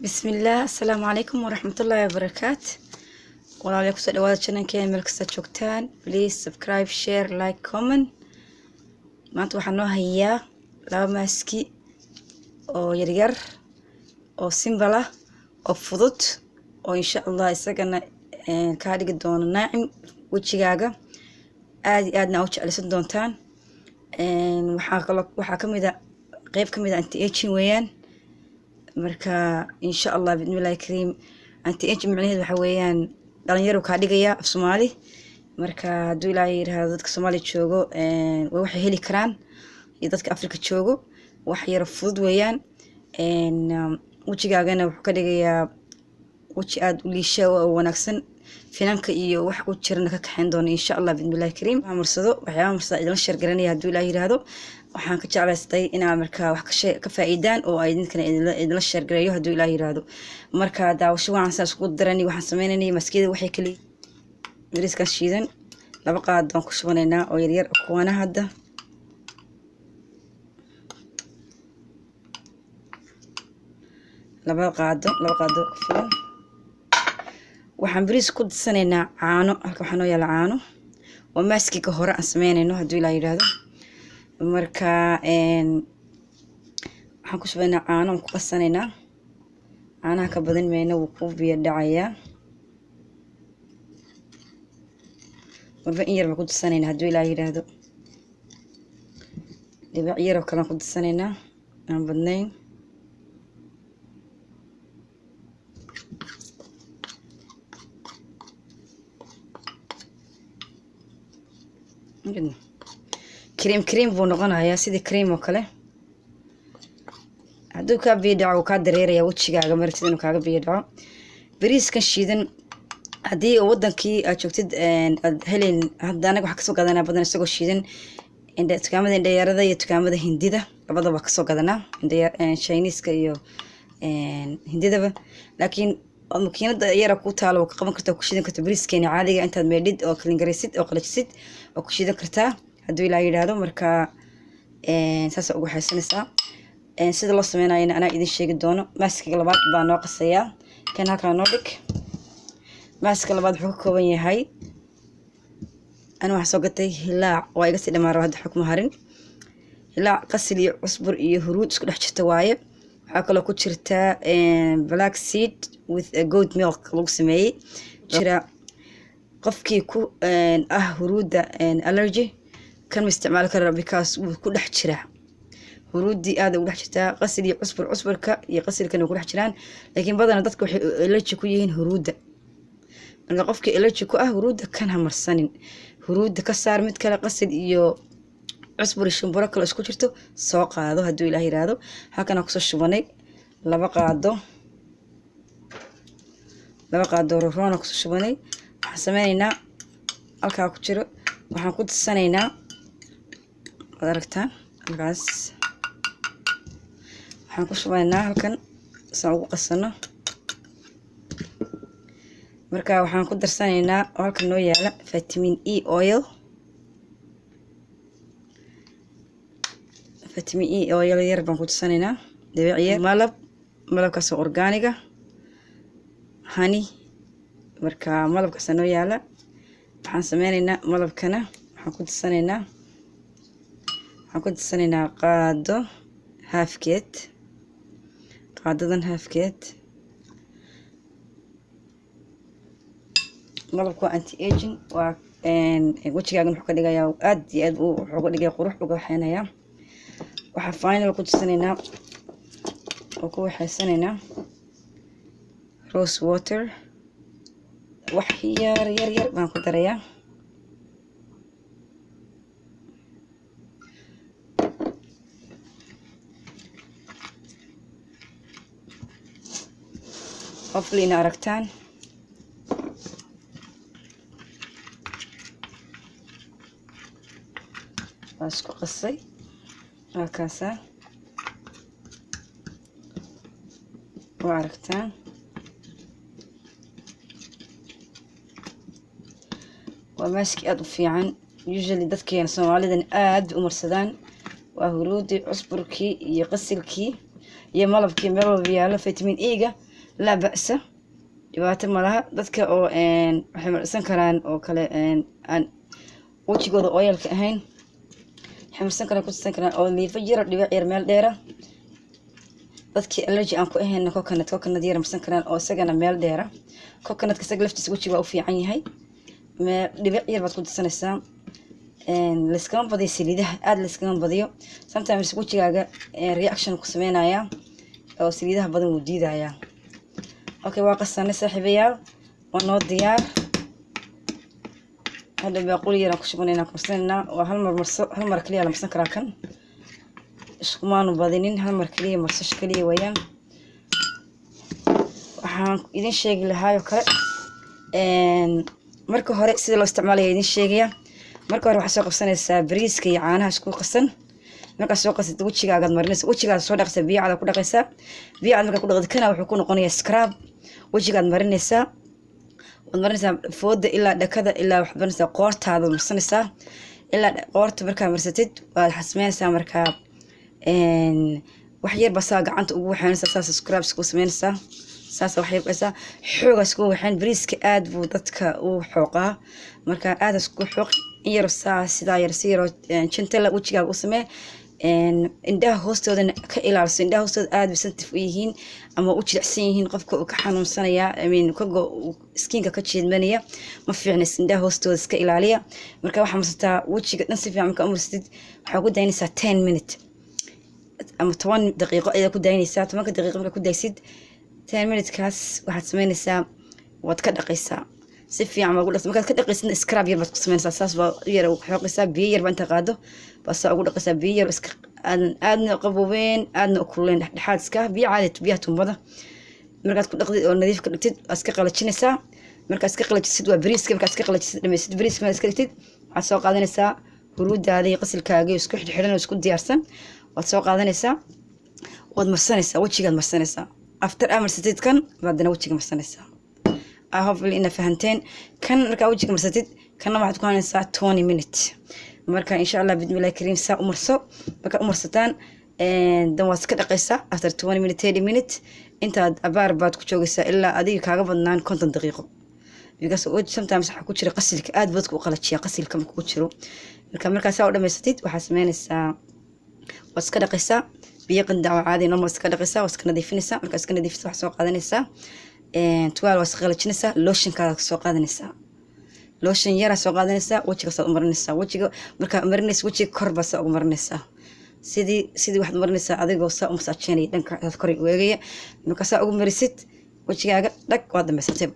بسم الله. السلام عليكم ورحمة الله وبركاته. والله عليكم سؤال واحد شنن كان ملك ستشوكتان. Please subscribe, share, like, comment. ما أنتوا حنوها هي لا ماسكي أو يرجر أو سيمبلا أو فضوت أو إن شاء الله يسقنا كاري قدون ناعم وتشجعه آدنا أوش على سدونتان وحاكم إذا قيب كم إذا أنت إيش ويان marka insha Allah bidmillahi kareem anti age macnaheedu waxa weeyaan dhalinyaro ka dhigaya af Soomaali marka haduu ilaahay yiraahdo dadka Soomaali joogo way wax heli karaan iyo dadka Afrika joogo wax yar fudud weeyaan wajigaagana wuxuu ka dhigayaa waji aad u liisho oo wanaagsan finanka iyo wax ku jirna ka kaxeen doona insha Allah bidmillahi kareem amarsado waxyaabo marsada idin share garanaya haduu ilaahay yiraahdo waxaan ka jeclaystay inaan markaa wax ka faa'iidaan oo ay idin share gareeyo haduu ilaahay yiraahdo marka daawasho waxaan saas ku darani waxaan sameeynay maskida waxay kali bariiska shiidan laba qaad aan ku shubanaynaa oo yar yar kuwana hadda laba qaado filan waxaan bariis ku darsanaynaa caano halka waxaan oo yaala caano oo maskiga hore aan sameeynayno haduu ilaahay yiraahdo marka waxaan ku shubaynaa caano ku qasanaynaa caanaha ka badan meena wuu ku biyo dhacayaa marba in yar ba ku darsanaynaa haduu ilaahay yiraahdo dhibic yar oo kale ku darsanaynaa aan badnayn كريم buu noqonayaa sidii cream oo kale haduu ka biidhaco ka dareeraya wajigaaga martida inuu kaaga biidhaco bariiskan shiidan hadii wadankii aad joogtid aad helin hadda anaga waxa ka soo gadanaa badan isagoo shiidan tukaamada indhayarada iyo tukaamada hindida labadaba ka soo gadanaa Chinese-ka iyo hindidaba laakiin makiinada yara ku taalo oo ka qaban kartaa ku shiidan kartaa bariiskeena caadiga intaad meedhid oo kala gareysid oo qalajisid oo ku shiidan kartaa haduu ilaahay yiraahdo marka saas ugu xaysanaysaa sida loo sameeynayna ana idin sheegi doono maaskiga labaad baan noo qasayaa kan halka noo dhig maaskiga labaad wuxuu ka kooban yahay ana wax soo gatay hilaac waa iga sii dhamaaro hadda xukuma harin hilaac qasil iyo cusbur iyo huruud isku dhex jirta waaye waxa kale ku jirta black seed with a goat milk lagu sameeyay jira qofkii ku huruuda allergy kan isticmaal kara because uu ku dhex jira huruudi aad ugu dhex jirta qasil iyo cusburka iyo qasilkan ku dhex jiraan laakiin badan dadka waxay allergy ku yihiin huruuda marka qofkii allergy ku huruuda kan ha marsanin huruuda ka saar mid kale qasil iyo cusbur shimbiro kale isku jirto soo qaado haduu ilaahay yiraahdo halkan ku soo shubanay laba qaado roon ku soo shubanay waxaan sameeynaa halka ku jiro waxaan ku darsanaynaa aragtaan halkaas waxaan ku shubaynaa halkan saan ugu qasano marka waxaan ku darsanaynaa halkan noo yaala vitamin E oil yar baan ku darsanaynaa dhibic yar malabkaas oo organiga honey marka malabkaas noo yaala waxaan sameynaynaa malabkana waxaan ku darsanaynaa qaado qaadadan halfkeed malabku anti aging waa wajigaaga wuxuu ka dhigayaa aad iyo aad wuxuu ka dhigayaa qurux uga waxaynaya waxa final ku darsanaynaa oo ku waxaysanaynaa rose water wax yar baan ku darayaa hopefully ina aragtaan isku qasay halkaasa waa aragtaan waa maaski aad u fiican usually dadkeena Soomaalidan aad u marsadaan waa huruudi cusburkii iyo qasilkii iyo malabkii meel walba yaalo vitamin E ga لا بأس dhibaato malaha dadka oo waxay marsan karaan oo kale aan wajigooda oilka ahayn waxay marsan karaan ku marsan karaan oo liifa jira dhibic yar meel dheera dadkii allergy aan ku ahayn coconut yar marsan karaan oo isagana meel dheera coconut ka laftiisa wajiga waa u fiican yahay dhibic yar baad ku darsanaysaa liskama badiyo saliidaha aad liskama badiyo sometimes wajigaaga reaction ku sameynaya oo saliidaha badan uu diidaya اوكي واقصنا صاحبيال ونو ديار هذا بقول يرا كشبنينا كرسنا وهالمر كليه على مسكر كان اسكمان وبادينين هالمر كليه مرسش كليه ويان waxaan idin sheegi lahaa kale marka hore sida loo isticmaalayo idin sheegaya marka hore waxaad soo qabsanaysaa bariiska iyo caanaha isku qasan marka soo qasid wajigaaga marinaysa wajigaaga soo dhaqaysa biyo cad ku dhaqaysa biyo cad marka ku dhaqdo kana wuxuu ku noqonayaa scrub wajigaad marinaysa fooda ilaa dhakada ilaa wax banaysa qoortaada marsanaysa ilaa qoorta markaa marsatid waad xasmeynaysaa markaa wax yar basaa gacanta ugu waxaynaysa saas scrubs ku sameynaysa saas wax yar basaa xoogaas ku waxayn bariiska aad buu dadka u xooqaa marka aad isku xooq yar saas sida yar siiro jintala wajigaaga u samee indhaha hoostooda ka ilaaliso indhaha hoostooda aad sensitive u yihiin ama u jilicsan yihiin qofka uu ka xanuunsanaya kago skinka ka jeedmanaya ma fiicna indhaha hoostooda iska ilaaliya marka waxaa marsataa wajiga dhan si fiican marka umarsatid waxaa ku daynaysaa 10 minute ama 10 daqiiqo ayaa ku daynaysaa 10 daqiiqo marka ku daysid 10 minute kaas waxaad sameynaysaa waad ka dhaqaysaa si fiican ugu dhaqaysaa markaad ka dhaqaysid scrub yar baad ku sameynaysaa saas baa yar ugu xoqaysaa biyo yar baan qaado bas ugu dhaqaysaa biyo yar iska aadna qaboween aadna kulleen dhexdhexaad iska biyo caadi biyo tumbada markaad ku dhaqdid oo nadiif ka dhigtid iska qalajinaysaa markaad iska qalajisid waa bariiska markaad iska qalajisid dhamaysid bariiska markaad iska dhigtid waxaad soo qaadanaysaa huruudaada iyo qasilkaaga isku xidhan oo isku diyaarsan waad soo qaadanaysaa waad marsanaysaa wajigaad marsanaysaa after amarsatid kan baadna wajiga marsanaysaa hopefully ina fahanteen kan markaa wajiga marsatid kana waxaad ku hanaysaa 20 minutes marka insha Allah bidmillahi kariim saa umarso marka umarsataan dan waad iska dhaqaysaa after 20 minutes 30 minutes intaad abaar baad ku joogaysaa ilaa adiga kaaga badnaan 50 daqiiqo because sometimes waxa ku jira qasilka aad baad ku qalajiya qasilka marka ku jiro marka saa u dhameysatid waxaad sameynaysaa waad iska dhaqaysaa biyo qandac caadi normal iska dhaqaysaa waad iska nadiifinaysaa marka iska nadiifiso wax soo qaadanaysaa 12 waad qalajinaysaa lotionkaada soo qaadanaysaa lotion yara soo qaadanaysaa wajiga soo marinaysaa wajiga marka marinaysa wajiga kor baa soo marinaysaa sidii waxaad marinaysaa adigoo saa u masaajinaya dhanka kor u eegaya marka saa ugu marisid wajigaaga dhag waad dhameysatay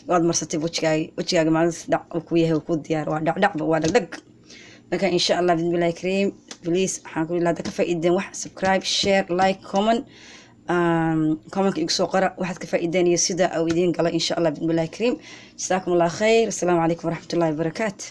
waad marsatay wajigaaga maalinta dhac ku yahay ku diyaar waa dhacba waa dhag marka insha Allah bidmillahi kariim please waxaan ku ilaa ka faa'iideen wax subscribe share like comment كمان يقصوا قرأ واحد كفائدين يسيدا أو يدين قال إن شاء الله بإذن الله الكريم جزاكم الله خير السلام عليكم ورحمة الله وبركاته.